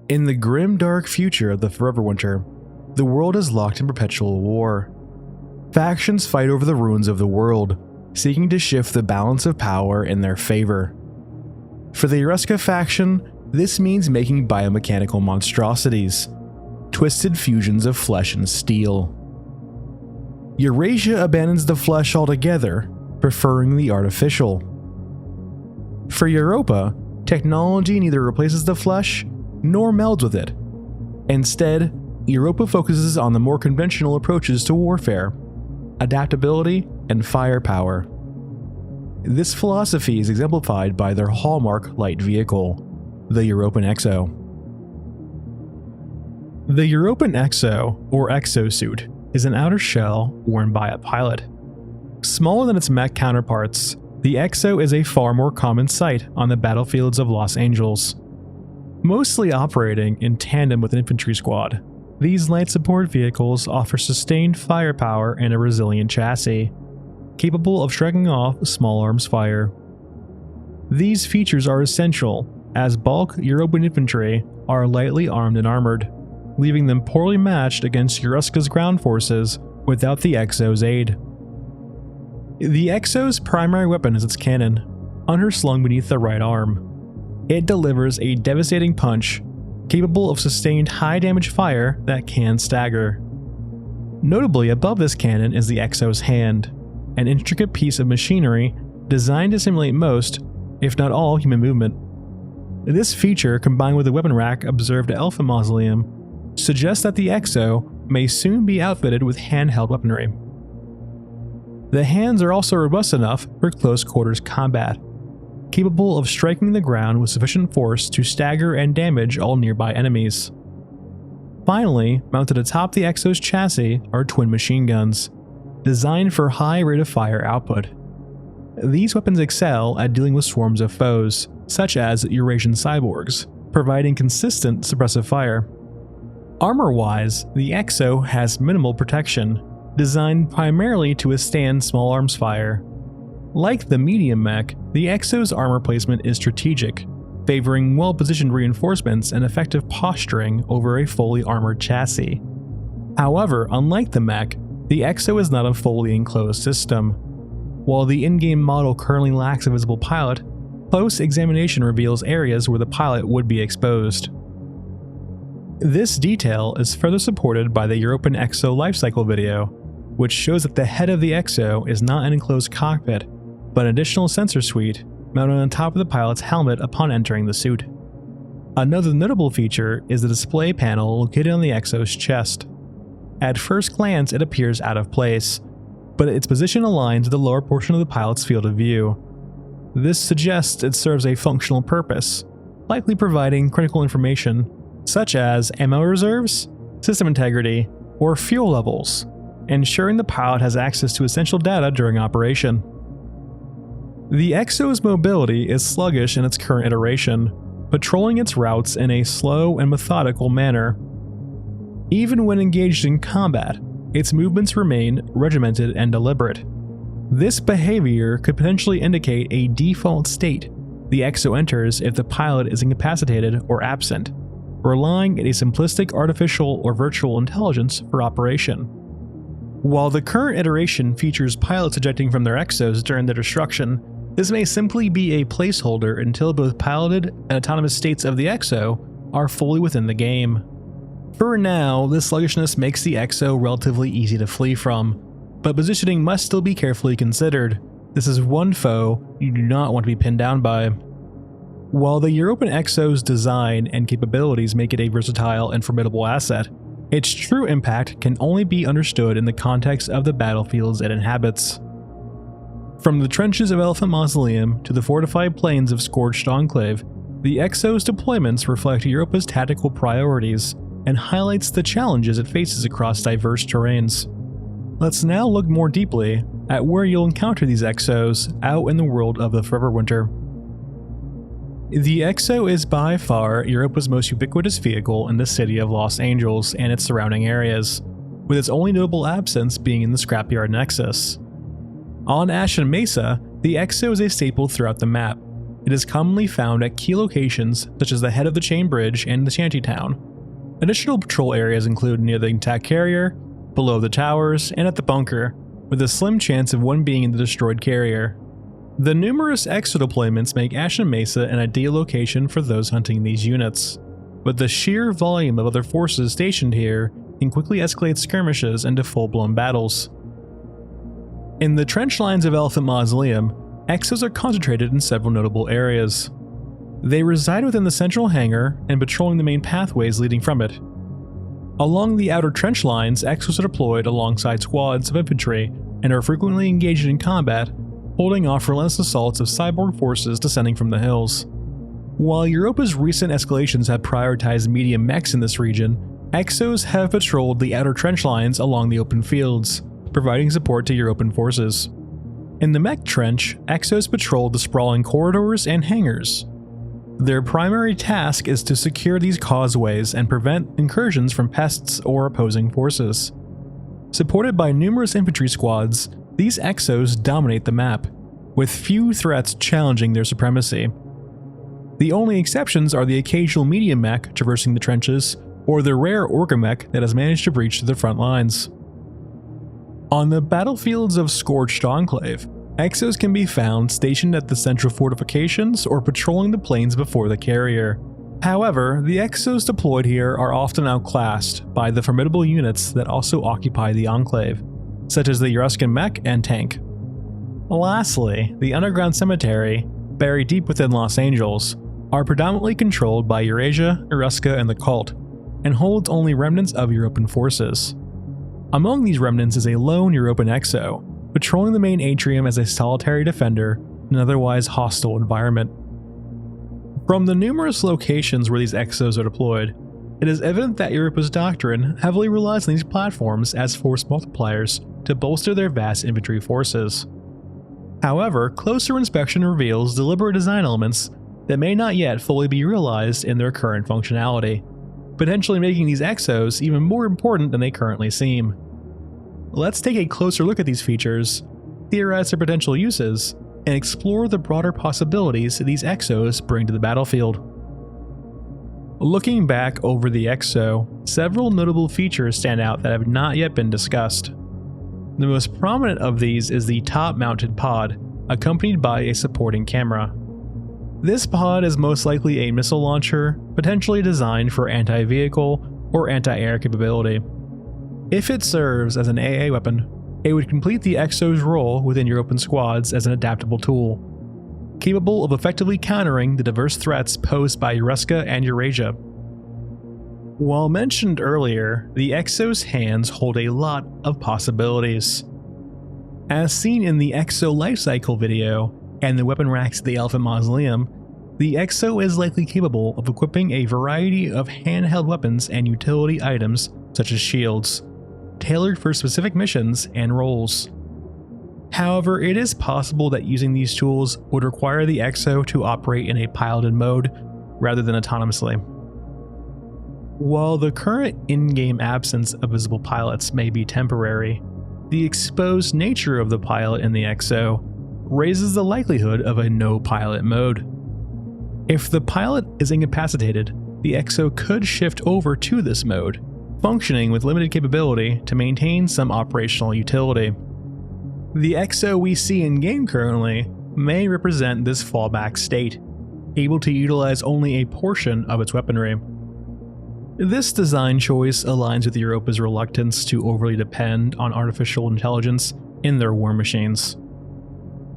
In the grim dark future of the Forever Winter, the world is locked in perpetual war. Factions fight over the ruins of the world, seeking to shift the balance of power in their favor. For the Eruska faction, this means making biomechanical monstrosities, twisted fusions of flesh and steel. Eurasia abandons the flesh altogether, preferring the artificial. For Europa, technology neither replaces the flesh nor melds with it. Instead, Europa focuses on the more conventional approaches to warfare, adaptability, and firepower. This philosophy is exemplified by their hallmark light vehicle, the Europan Exo. The Europan Exo, or exosuit, is an outer shell worn by a pilot. Smaller than its mech counterparts, the Exo is a far more common sight on the battlefields of Los Angeles. Mostly operating in tandem with an infantry squad, these light support vehicles offer sustained firepower and a resilient chassis, capable of shrugging off small arms fire. These features are essential, as bulk Europan infantry are lightly armed and armored, leaving them poorly matched against Eruska's ground forces without the Exo's aid. The Exo's primary weapon is its cannon, underslung beneath the right arm. It delivers a devastating punch, capable of sustained high damage fire that can stagger. Notably above this cannon is the Exo's hand, an intricate piece of machinery designed to simulate most, if not all, human movement. This feature, combined with the weapon rack observed at Alpha Mausoleum, suggests that the Exo may soon be outfitted with handheld weaponry. The hands are also robust enough for close quarters combat, capable of striking the ground with sufficient force to stagger and damage all nearby enemies. Finally, mounted atop the Exo's chassis are twin machine guns, designed for high rate of fire output. These weapons excel at dealing with swarms of foes, such as Eurasian cyborgs, providing consistent suppressive fire. Armor-wise, the Exo has minimal protection, designed primarily to withstand small arms fire. Like the medium mech, the Exo's armor placement is strategic, favoring well-positioned reinforcements and effective posturing over a fully armored chassis. However, unlike the mech, the Exo is not a fully enclosed system. While the in-game model currently lacks a visible pilot, close examination reveals areas where the pilot would be exposed. This detail is further supported by the Europan Exo lifecycle video, which shows that the head of the Exo is not an enclosed cockpit, but an additional sensor suite mounted on top of the pilot's helmet upon entering the suit. Another notable feature is the display panel located on the Exo's chest. At first glance, it appears out of place, but its position aligns with the lower portion of the pilot's field of view. This suggests it serves a functional purpose, likely providing critical information such as ammo reserves, system integrity, or fuel levels, ensuring the pilot has access to essential data during operation. The Exo's mobility is sluggish in its current iteration, patrolling its routes in a slow and methodical manner. Even when engaged in combat, its movements remain regimented and deliberate. This behavior could potentially indicate a default state the Exo enters if the pilot is incapacitated or absent, relying on a simplistic artificial or virtual intelligence for operation. While the current iteration features pilots ejecting from their Exos during their destruction, this may simply be a placeholder until both piloted and autonomous states of the Exo are fully within the game. For now, this sluggishness makes the Exo relatively easy to flee from, but positioning must still be carefully considered. This is one foe you do not want to be pinned down by. While the Europan Exo's design and capabilities make it a versatile and formidable asset, its true impact can only be understood in the context of the battlefields it inhabits. From the trenches of Elephant Mausoleum to the fortified plains of Scorched Enclave, the Exo's deployments reflect Europa's tactical priorities and highlights the challenges it faces across diverse terrains. Let's now look more deeply at where you'll encounter these Exos out in the world of the Forever Winter. The Exo is by far Europa's most ubiquitous vehicle in the city of Los Angeles and its surrounding areas, with its only notable absence being in the scrapyard nexus. On Ashen Mesa, the Exo is a staple throughout the map, It is commonly found at key locations such as the head of the chain bridge and the shantytown. Additional patrol areas include near the intact carrier, below the towers, and at the bunker, with a slim chance of one being in the destroyed carrier. The numerous Exo deployments make Ashen Mesa an ideal location for those hunting these units, but the sheer volume of other forces stationed here can quickly escalate skirmishes into full-blown battles. In the trench lines of Elephant Mausoleum, Exos are concentrated in several notable areas. They reside within the central hangar and patrolling the main pathways leading from it. Along the outer trench lines, Exos are deployed alongside squads of infantry and are frequently engaged in combat, holding off relentless assaults of cyborg forces descending from the hills. While Europa's recent escalations have prioritized medium mechs in this region, Exos have patrolled the outer trench lines along the open fields, providing support to Europan forces. In the mech trench, Exos patrol the sprawling corridors and hangars. Their primary task is to secure these causeways and prevent incursions from pests or opposing forces. Supported by numerous infantry squads, these Exos dominate the map, with few threats challenging their supremacy. The only exceptions are the occasional medium mech traversing the trenches, or the rare Orca mech that has managed to breach to the front lines. On the battlefields of Scorched Enclave, Exos can be found stationed at the central fortifications or patrolling the plains before the carrier. However, the Exos deployed here are often outclassed by the formidable units that also occupy the Enclave, such as the Euruscan mech and tank. Lastly, the underground cemetery, buried deep within Los Angeles, are predominantly controlled by Eurasia, Eruska, and the Cult, and holds only remnants of Europan forces. Among these remnants is a lone Europan Exo, patrolling the main atrium as a solitary defender in an otherwise hostile environment. From the numerous locations where these Exos are deployed, it is evident that Europa's doctrine heavily relies on these platforms as force multipliers to bolster their vast infantry forces. However, closer inspection reveals deliberate design elements that may not yet fully be realized in their current functionality, potentially making these Exos even more important than they currently seem. Let's take a closer look at these features, theorize their potential uses, and explore the broader possibilities these Exos bring to the battlefield. Looking back over the Exo, several notable features stand out that have not yet been discussed. The most prominent of these is the top-mounted pod, accompanied by a supporting camera. This pod is most likely a missile launcher, potentially designed for anti-vehicle or anti-air capability. If it serves as an AA weapon, it would complete the Exo's role within Europan squads as an adaptable tool, capable of effectively countering the diverse threats posed by Eruska and Eurasia. While mentioned earlier, the Exo's hands hold a lot of possibilities. As seen in the Exo lifecycle video and the weapon racks at the Elephant Mausoleum, the Exo is likely capable of equipping a variety of handheld weapons and utility items such as shields, tailored for specific missions and roles. However, it is possible that using these tools would require the Exo to operate in a piloted mode rather than autonomously. While the current in-game absence of visible pilots may be temporary, the exposed nature of the pilot in the Exo raises the likelihood of a no-pilot mode. If the pilot is incapacitated, the Exo could shift over to this mode, functioning with limited capability to maintain some operational utility. The Exo we see in-game currently may represent this fallback state, able to utilize only a portion of its weaponry. This design choice aligns with Europa's reluctance to overly depend on artificial intelligence in their war machines.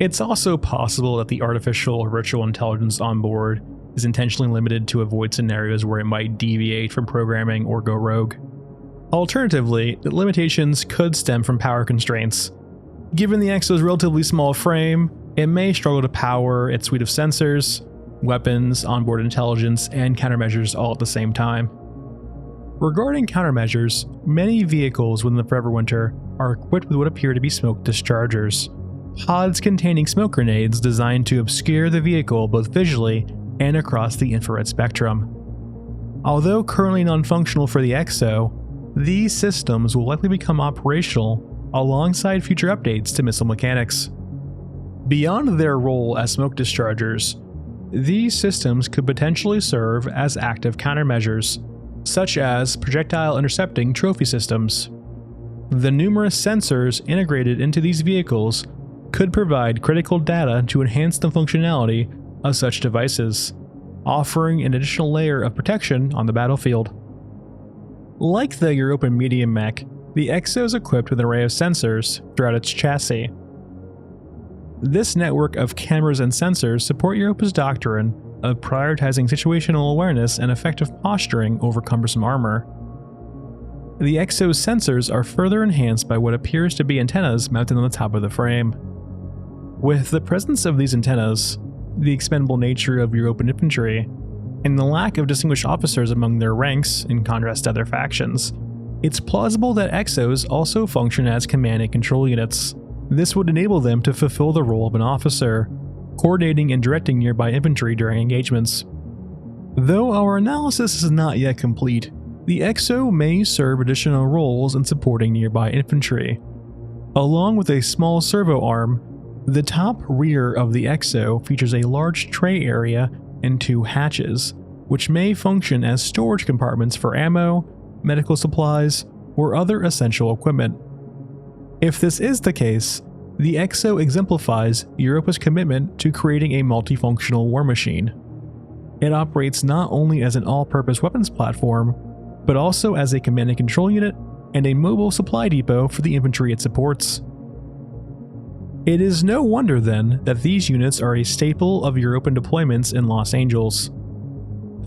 It's also possible that the artificial or virtual intelligence on board is intentionally limited to avoid scenarios where it might deviate from programming or go rogue. Alternatively, the limitations could stem from power constraints. Given the Exo's relatively small frame, it may struggle to power its suite of sensors, weapons, onboard intelligence, and countermeasures all at the same time. Regarding countermeasures, many vehicles within the Foreverwinter are equipped with what appear to be smoke dischargers, pods containing smoke grenades designed to obscure the vehicle both visually and across the infrared spectrum. Although currently non-functional for the Exo, these systems will likely become operational alongside future updates to missile mechanics. Beyond their role as smoke dischargers, These systems could potentially serve as active countermeasures, such as projectile intercepting trophy systems. The numerous sensors integrated into these vehicles could provide critical data to enhance the functionality of such devices, offering an additional layer of protection on the battlefield. Like the Europan medium mech, the Exo is equipped with an array of sensors throughout its chassis. This network of cameras and sensors support Europa's doctrine of prioritizing situational awareness and effective posturing over cumbersome armor. The Exo's sensors are further enhanced by what appears to be antennas mounted on the top of the frame. With the presence of these antennas, the expendable nature of Europan infantry, and the lack of distinguished officers among their ranks in contrast to other factions, it's plausible that Exos also function as command and control units. This would enable them to fulfill the role of an officer, coordinating and directing nearby infantry during engagements. Though our analysis is not yet complete, the Exo may serve additional roles in supporting nearby infantry. Along with a small servo arm, the top rear of the Exo features a large tray area and 2 hatches, which may function as storage compartments for ammo, medical supplies, or other essential equipment. If this is the case, the Exo exemplifies Europa's commitment to creating a multifunctional war machine. It operates not only as an all-purpose weapons platform, but also as a command and control unit and a mobile supply depot for the infantry it supports. It is no wonder then that these units are a staple of Europan deployments in Los Angeles.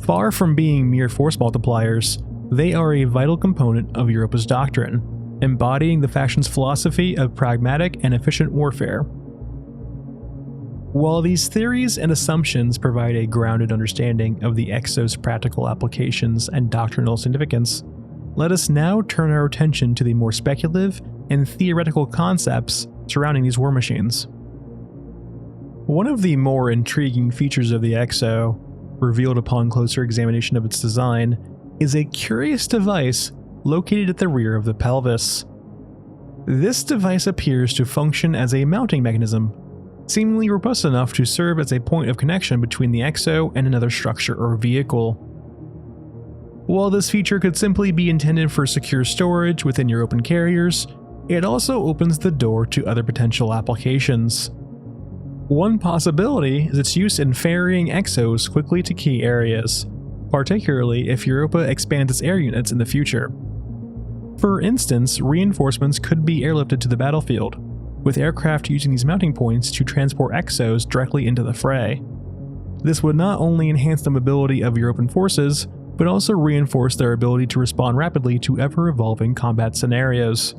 Far from being mere force multipliers, they are a vital component of Europa's doctrine, embodying the faction's philosophy of pragmatic and efficient warfare. While these theories and assumptions provide a grounded understanding of the Exo's practical applications and doctrinal significance, let us now turn our attention to the more speculative and theoretical concepts surrounding these war machines. One of the more intriguing features of the Exo, revealed upon closer examination of its design, is a curious device located at the rear of the pelvis. This device appears to function as a mounting mechanism, seemingly robust enough to serve as a point of connection between the Exo and another structure or vehicle. While this feature could simply be intended for secure storage within Europan carriers, it also opens the door to other potential applications. One possibility is its use in ferrying Exos quickly to key areas, particularly if Europa expands its air units in the future. For instance, reinforcements could be airlifted to the battlefield, with aircraft using these mounting points to transport Exos directly into the fray. This would not only enhance the mobility of Europan forces, but also reinforce their ability to respond rapidly to ever-evolving combat scenarios.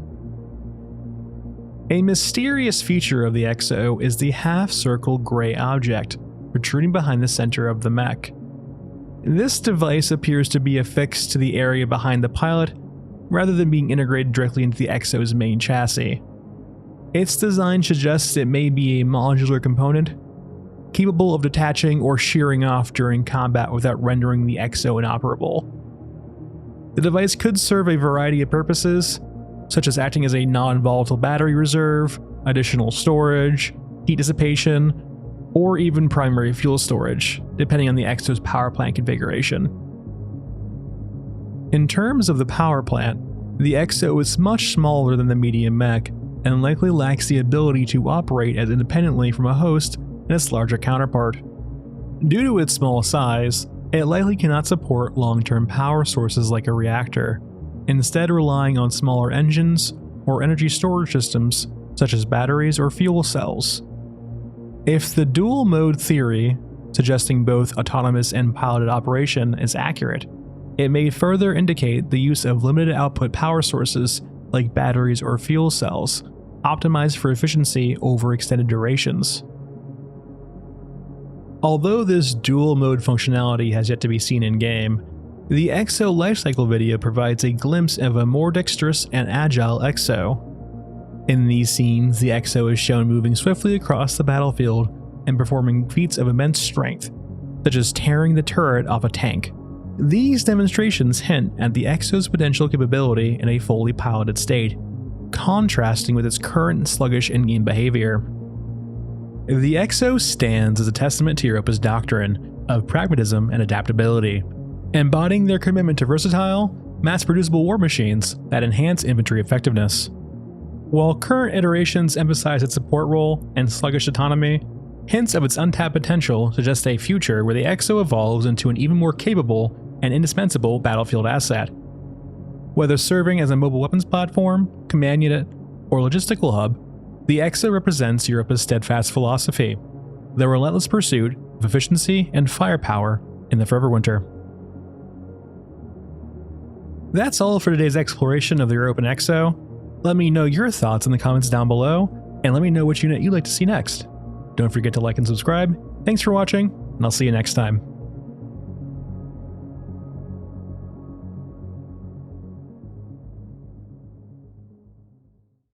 A mysterious feature of the Exo is the half-circle gray object, protruding behind the center of the mech. This device appears to be affixed to the area behind the pilot, rather than being integrated directly into the Exo's main chassis. Its design suggests it may be a modular component, capable of detaching or shearing off during combat without rendering the Exo inoperable. The device could serve a variety of purposes, such as acting as a non-volatile battery reserve, additional storage, heat dissipation, or even primary fuel storage, depending on the Exo's power plant configuration. In terms of the power plant, the Exo is much smaller than the medium mech and likely lacks the ability to operate as independently from a host and its larger counterpart. Due to its small size, it likely cannot support long-term power sources like a reactor, instead relying on smaller engines or energy storage systems such as batteries or fuel cells. If the dual mode theory, suggesting both autonomous and piloted operation, is accurate, it may further indicate the use of limited output power sources like batteries or fuel cells, optimized for efficiency over extended durations. Although this dual mode functionality has yet to be seen in-game, the Exo lifecycle video provides a glimpse of a more dexterous and agile Exo. In these scenes, the Exo is shown moving swiftly across the battlefield and performing feats of immense strength, such as tearing the turret off a tank. These demonstrations hint at the Exo's potential capability in a fully piloted state, contrasting with its current sluggish in-game behavior. The Exo stands as a testament to Europa's doctrine of pragmatism and adaptability, embodying their commitment to versatile, mass-producible war machines that enhance infantry effectiveness. While current iterations emphasize its support role and sluggish autonomy, hints of its untapped potential suggest a future where the Exo evolves into an even more capable and indispensable battlefield asset. Whether serving as a mobile weapons platform, command unit, or logistical hub, the Exo represents Europa's steadfast philosophy, the relentless pursuit of efficiency and firepower in the forever winter. That's all for today's exploration of the Europan Exo. Let me know your thoughts in the comments down below, and let me know which unit you'd like to see next. Don't forget to like and subscribe. Thanks for watching, and I'll see you next time.